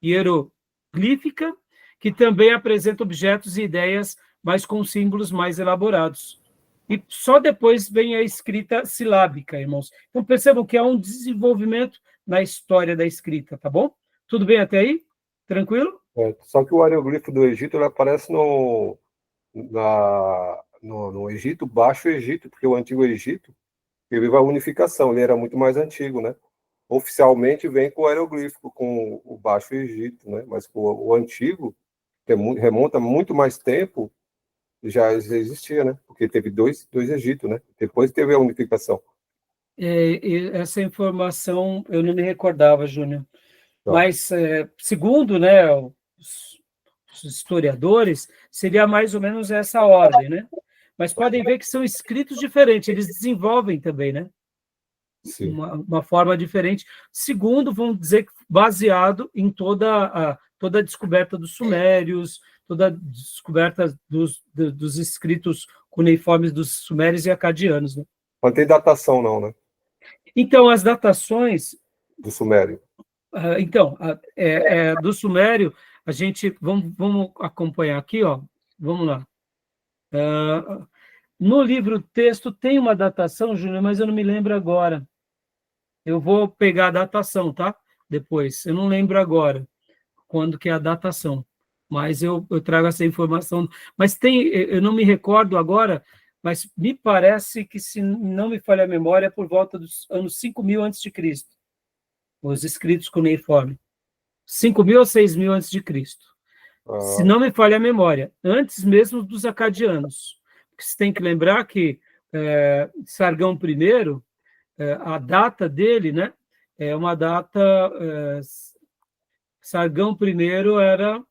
hieroglífica, que também apresenta objetos e ideias, mas com símbolos mais elaborados. E só depois vem a escrita silábica, irmãos. Então, percebam que há um desenvolvimento na história da escrita, tá bom? Tudo bem até aí? Tranquilo? Só que o hieroglifo do Egito ele aparece no Egito, Baixo Egito, porque o Antigo Egito teve a unificação, ele era muito mais antigo, né? Oficialmente vem com o hieroglífico, com o Baixo Egito, né? Mas o Antigo, que remonta muito mais tempo, já existia, né? Porque teve dois Egitos, né? Depois teve a unificação. Essa informação eu não me recordava, Júnior. Mas, segundo, né, os historiadores, seria mais ou menos essa ordem, né? Mas podem ver que são escritos diferentes, eles desenvolvem também, né? Uma forma diferente. Segundo, vamos dizer, baseado em toda a descoberta dos sumérios, toda a descoberta dos escritos cuneiformes dos sumérios e acadianos, né? Não tem datação, não, né? Então, as datações... Do Sumério. Do Sumério, a gente... Vamos acompanhar aqui, ó. Vamos lá. No livro-texto tem uma datação, Júnior, mas eu não me lembro agora. Eu vou pegar a datação, tá? Depois. Eu não lembro agora quando que é a datação, mas eu trago essa informação. Mas eu não me recordo agora, mas me parece que, se não me falha a memória, é por volta dos anos 5.000 a.C., os escritos cuneiforme. 5.000 ou 6.000 a.C., se não me falha a memória, antes mesmo dos acadianos. Porque você tem que lembrar que Sargão I, a data dele, né, é uma data... Sargão I era...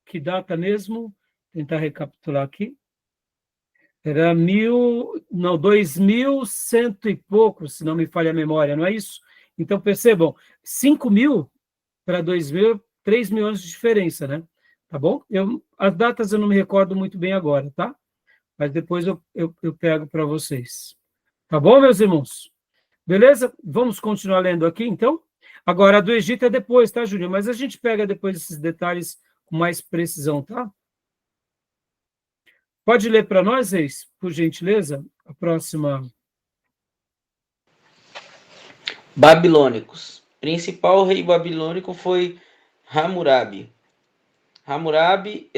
Que data mesmo? Tentar recapitular aqui. Era 2.100 e pouco, se não me falha a memória, não é isso? Então, percebam, 5.000 para 2.000, 3.000 anos de diferença, né? Tá bom? As datas eu não me recordo muito bem agora, tá? Mas depois eu pego para vocês. Tá bom, meus irmãos? Beleza? Vamos continuar lendo aqui, então? Agora, a do Egito é depois, tá, Júlio? Mas a gente pega depois esses detalhes com mais precisão, tá? Pode ler para nós, Reis, por gentileza? A próxima. Babilônicos. Principal rei babilônico foi Hammurabi. Hammurabi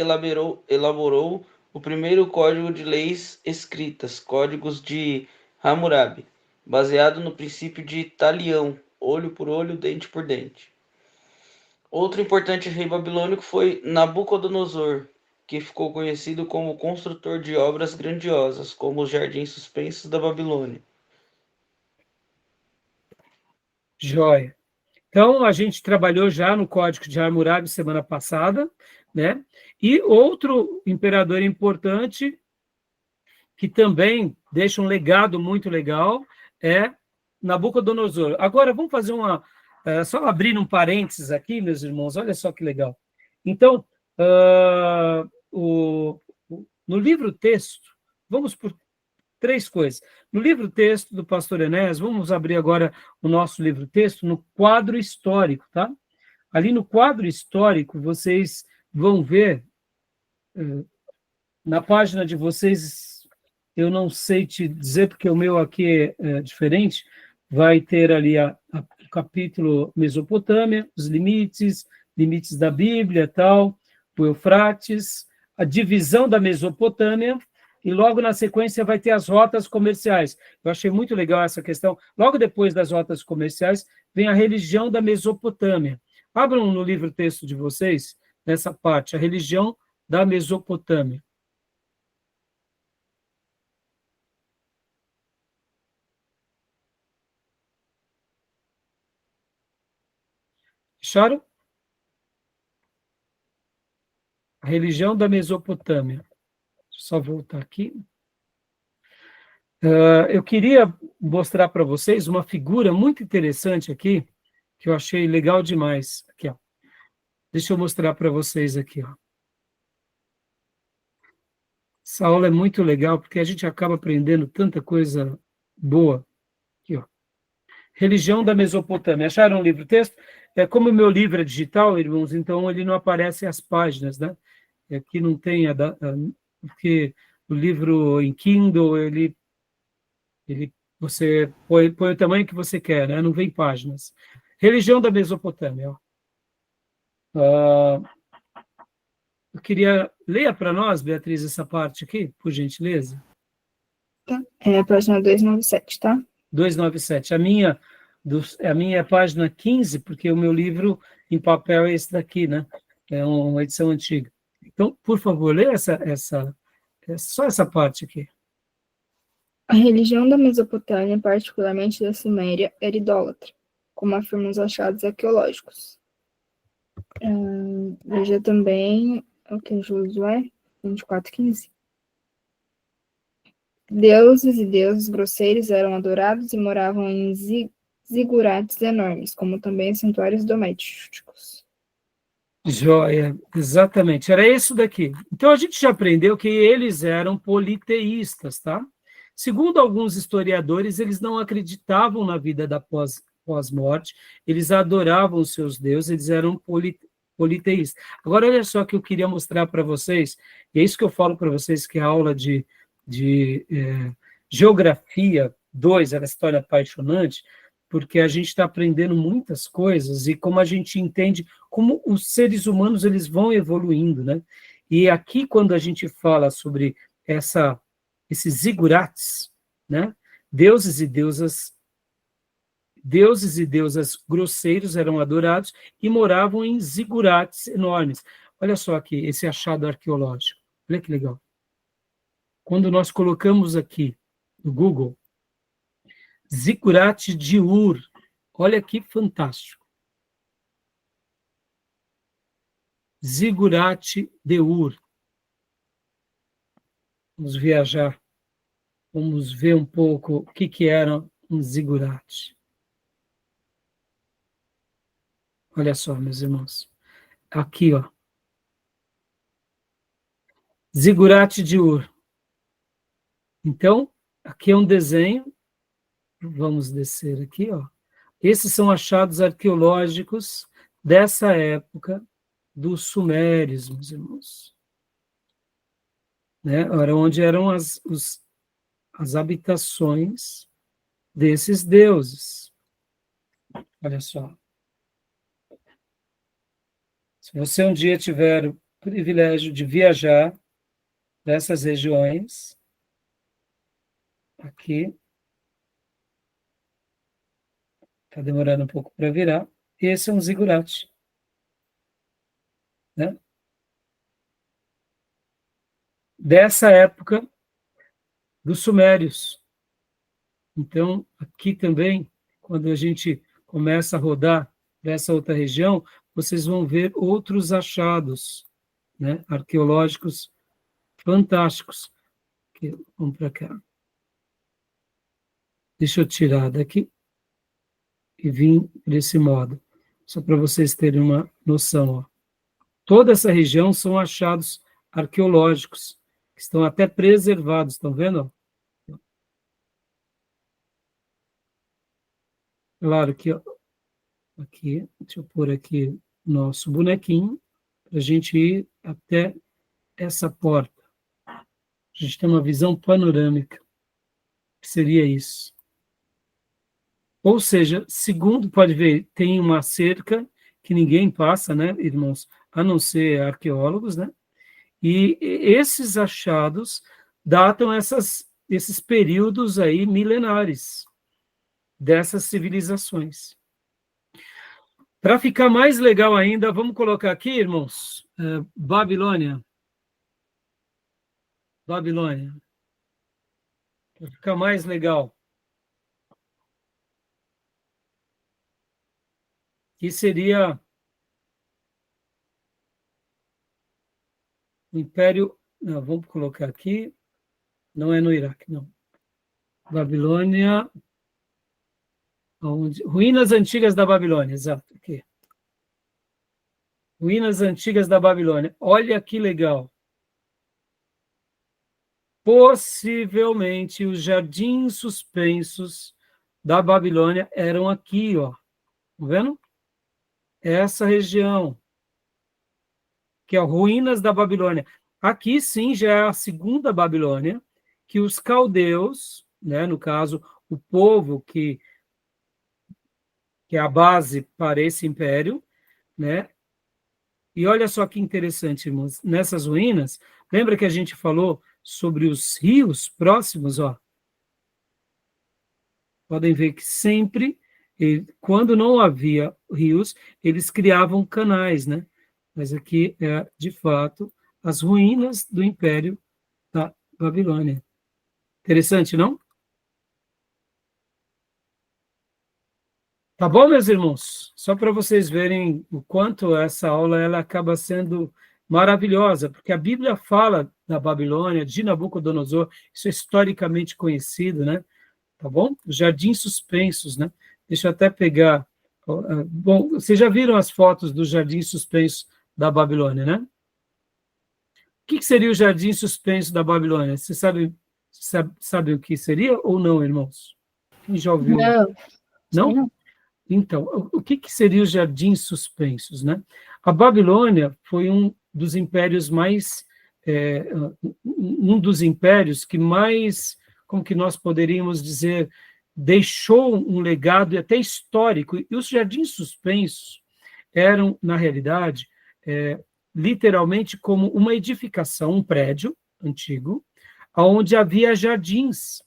elaborou o primeiro código de leis escritas, Códigos de Hammurabi, baseado no princípio de talião, olho por olho, dente por dente. Outro importante rei babilônico foi Nabucodonosor, que ficou conhecido como construtor de obras grandiosas, como os Jardins Suspensos da Babilônia. Joia. Então, a gente trabalhou já no Código de Hammurabi semana passada, né? E outro imperador importante, que também deixa um legado muito legal, é Nabucodonosor. Agora, vamos fazer só abrir um parênteses aqui, meus irmãos, olha só que legal. Então, no livro-texto, vamos por 3 coisas. No livro-texto do pastor Enéas, vamos abrir agora o nosso livro-texto no quadro histórico, tá? Ali no quadro histórico, vocês vão ver, na página de vocês, eu não sei te dizer, porque o meu aqui é diferente, vai ter ali o capítulo Mesopotâmia, os limites da Bíblia, tal, o Eufrates, a divisão da Mesopotâmia, e logo na sequência vai ter as rotas comerciais. Eu achei muito legal essa questão. Logo depois das rotas comerciais, vem a religião da Mesopotâmia. Abram no livro-texto de vocês, nessa parte, a religião da Mesopotâmia. Acharam? A religião da Mesopotâmia. Deixa eu só voltar aqui. Eu queria mostrar para vocês uma figura muito interessante aqui, que eu achei legal demais. Aqui, ó. Deixa eu mostrar para vocês aqui, ó. Essa aula é muito legal, porque a gente acaba aprendendo tanta coisa boa. Aqui, ó. Religião da Mesopotâmia. Acharam o livro-texto? Como o meu livro é digital, irmãos, então ele não aparece as páginas, né? Aqui não tem porque o livro em Kindle, você põe o tamanho que você quer, né? Não vem páginas. Religião da Mesopotâmia. Eu queria... Leia para nós, Beatriz, essa parte aqui, por gentileza. Tá. É a página 297, tá? 297. A minha é a página 15, porque o meu livro em papel é esse daqui, né? É uma edição antiga. Então, por favor, leia só essa parte aqui. A religião da Mesopotâmia, particularmente da Suméria, era idólatra, como afirmam os achados arqueológicos. Veja também o que Josué 24:15. Deuses e deuses grosseiros eram adorados e moravam em zigurates enormes, como também santuários domésticos. Joia, exatamente. Era isso daqui. Então, a gente já aprendeu que eles eram politeístas, tá? Segundo alguns historiadores, eles não acreditavam na vida da pós-morte, eles adoravam os seus deuses, eles eram politeístas. Agora, olha só que eu queria mostrar para vocês, e é isso que eu falo para vocês, que a aula de Geografia 2, ela se torna apaixonante, porque a gente está aprendendo muitas coisas, e como a gente entende como os seres humanos eles vão evoluindo, né? E aqui, quando a gente fala sobre esses zigurates, né? Deuses e deusas grosseiros eram adorados e moravam em zigurates enormes. Olha só aqui, esse achado arqueológico. Olha que legal. Quando nós colocamos aqui no Google, Zigurate de Ur, olha que fantástico. Zigurate de Ur. Vamos viajar, vamos ver um pouco o que era um zigurate. Olha só, meus irmãos. Aqui, ó. Zigurate de Ur. Então, aqui é um desenho. Vamos descer aqui, ó. Esses são achados arqueológicos dessa época dos sumérios, meus irmãos. Né? Onde eram as habitações desses deuses. Olha só. Se você um dia tiver o privilégio de viajar nessas regiões, aqui, está demorando um pouco para virar, esse é um zigurate. Né? Dessa época dos sumérios. Então, aqui também, quando a gente começa a rodar dessa outra região, vocês vão ver outros achados, né, arqueológicos fantásticos. Aqui, vamos para cá. Deixa eu tirar daqui e vir desse modo, só para vocês terem uma noção. Ó. Toda essa região são achados arqueológicos que estão até preservados, estão vendo? Claro que aqui, deixa eu pôr aqui nosso bonequinho, para a gente ir até essa porta. A gente tem uma visão panorâmica, que seria isso. Ou seja, segundo, pode ver, tem uma cerca que ninguém passa, né, irmãos, a não ser arqueólogos, né? E esses achados datam esses períodos aí milenares dessas civilizações. Para ficar mais legal ainda, vamos colocar aqui, irmãos, Babilônia. Babilônia. Para ficar mais legal. Que seria o Império... Não, vamos colocar aqui. Não é no Iraque, não. Babilônia... Onde? Ruínas antigas da Babilônia, exato. Aqui. Ruínas antigas da Babilônia. Olha que legal. Possivelmente os jardins suspensos da Babilônia eram aqui, ó. Tá vendo? Essa região, que é Ruínas da Babilônia. Aqui, sim, já é a segunda Babilônia, que os caldeus, né, no caso, o povo que é a base para esse império, né? E olha só que interessante, irmãos, nessas ruínas, lembra que a gente falou sobre os rios próximos, ó? Podem ver que sempre, quando não havia rios, eles criavam canais, né? Mas aqui é, de fato, as ruínas do Império da Babilônia. Interessante, não? Tá bom, meus irmãos? Só para vocês verem o quanto essa aula ela acaba sendo maravilhosa, porque a Bíblia fala da Babilônia, de Nabucodonosor, isso é historicamente conhecido, né? Tá bom? Os jardins suspensos, né? Deixa eu até pegar... Bom, vocês já viram as fotos dos jardins suspensos da Babilônia, né? O que seria o jardim suspenso da Babilônia? Você sabe o que seria ou não, irmãos? Quem já ouviu? Não? Não? Então, o que seria os jardins suspensos, né? A Babilônia foi um dos impérios mais... um dos impérios que mais, como que nós poderíamos dizer, deixou um legado até histórico. E os jardins suspensos eram, na realidade, literalmente como uma edificação, um prédio antigo, onde havia jardins,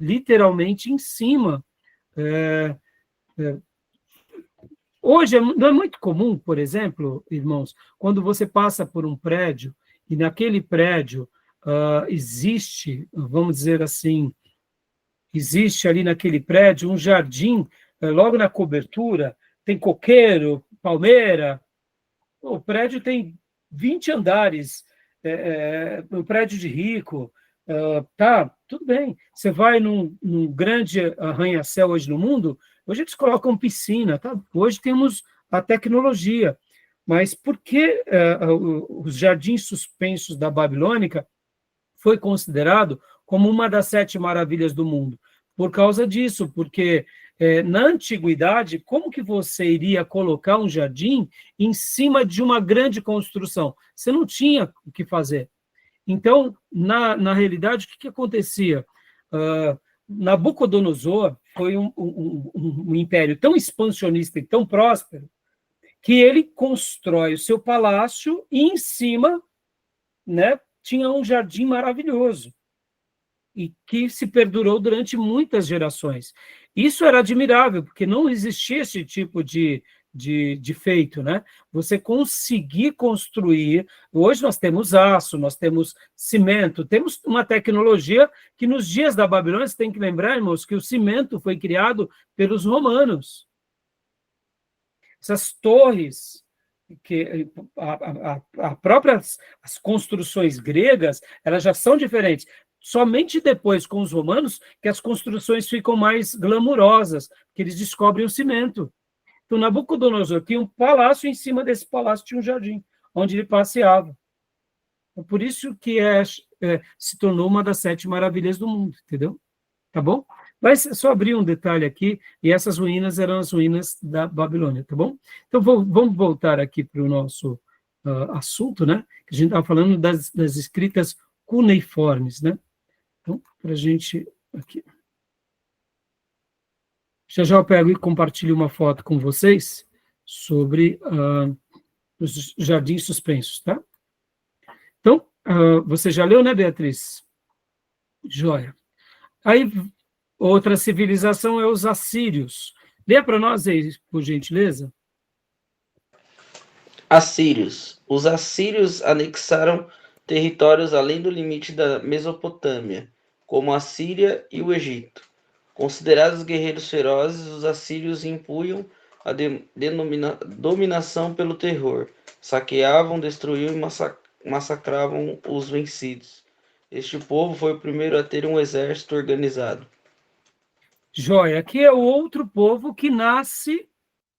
literalmente em cima. Hoje não é muito comum, por exemplo, irmãos, quando você passa por um prédio e naquele prédio existe, vamos dizer assim, existe ali naquele prédio um jardim, logo na cobertura, tem coqueiro, palmeira, o prédio tem 20 andares, um prédio de rico, tá, tudo bem. Você vai num grande arranha-céu hoje no mundo, hoje eles colocam piscina, tá? Hoje temos a tecnologia, mas por que os jardins suspensos da Babilônica foi considerado como uma das 7 maravilhas do mundo? Por causa disso, porque na antiguidade, como que você iria colocar um jardim em cima de uma grande construção? Você não tinha o que fazer. Então, na realidade, o que acontecia? Nabucodonosor foi um império tão expansionista e tão próspero que ele constrói o seu palácio e em cima, né, tinha um jardim maravilhoso e que se perdurou durante muitas gerações. Isso era admirável, porque não existia esse tipo de feito, né? Você conseguir construir... Hoje nós temos aço, nós temos cimento, temos uma tecnologia que nos dias da Babilônia, você tem que lembrar, irmãos, que o cimento foi criado pelos romanos. Essas torres, que as construções gregas, elas já são diferentes. Somente depois, com os romanos, que as construções ficam mais glamurosas, que eles descobrem o cimento. Então, Nabucodonosor tinha um palácio, em cima desse palácio tinha um jardim, onde ele passeava. É por isso que se tornou uma das 7 maravilhas do mundo, entendeu? Tá bom? Mas só abrir um detalhe aqui, e essas ruínas eram as ruínas da Babilônia, tá bom? Então, vamos voltar aqui para o nosso assunto, né? Que a gente estava falando das escritas cuneiformes, né? Então, para a gente... aqui. Já eu pego e compartilho uma foto com vocês sobre os jardins suspensos, tá? Então, você já leu, né, Beatriz? Joia. Aí, outra civilização é os assírios. Lê para nós aí, por gentileza. Assírios. Os assírios anexaram territórios além do limite da Mesopotâmia, como a Síria e o Egito. Considerados guerreiros ferozes, os assírios impunham a dominação pelo terror. Saqueavam, destruíam e massacravam os vencidos. Este povo foi o primeiro a ter um exército organizado. Joia. Aqui é o outro povo que nasce,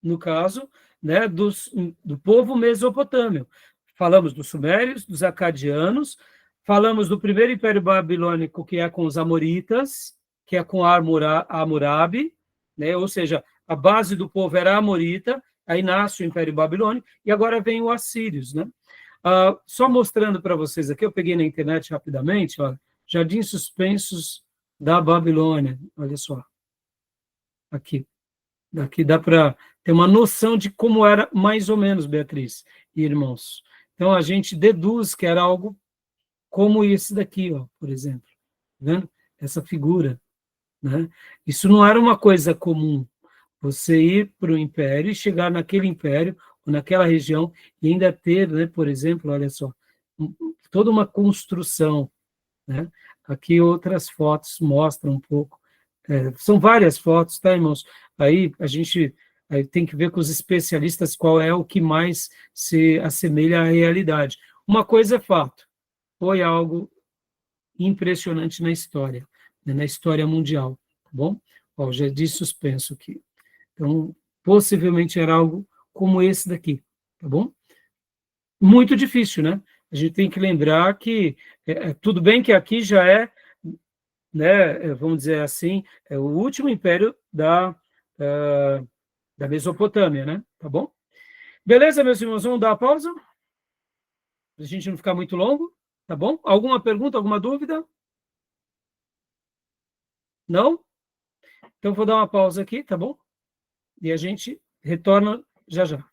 no caso, né, do povo mesopotâmio. Falamos dos sumérios, dos acadianos, falamos do primeiro império babilônico, que é com os amoritas, que é com Hammurabi, né, ou seja, a base do povo era amorita, aí nasce o império babilônico, e agora vem o assírios, né? Só mostrando para vocês aqui, eu peguei na internet rapidamente, ó, Jardins Suspensos da Babilônia, olha só. Aqui dá para ter uma noção de como era mais ou menos, Beatriz e irmãos. Então, a gente deduz que era algo como esse daqui, ó, por exemplo. Tá vendo? Essa figura. Né? Isso não era uma coisa comum. Você ir para o império e chegar naquele império, ou naquela região, e ainda ter, né, por exemplo, olha só, toda uma construção. Né? Aqui outras fotos mostram um pouco. São várias fotos, tá, irmãos? Aí a gente tem que ver com os especialistas qual é o que mais se assemelha à realidade. Uma coisa é fato, foi algo impressionante na história, né, na história mundial, tá bom? Ó, já disse suspenso aqui. Então, possivelmente era algo como esse daqui, tá bom? Muito difícil, né? A gente tem que lembrar que, tudo bem que aqui já é, né, vamos dizer assim, é o último império da Mesopotâmia, né? Tá bom? Beleza, meus irmãos, vamos dar a pausa? Para a gente não ficar muito longo, tá bom? Alguma pergunta, alguma dúvida? Não? Então, vou dar uma pausa aqui, tá bom? E a gente retorna já já.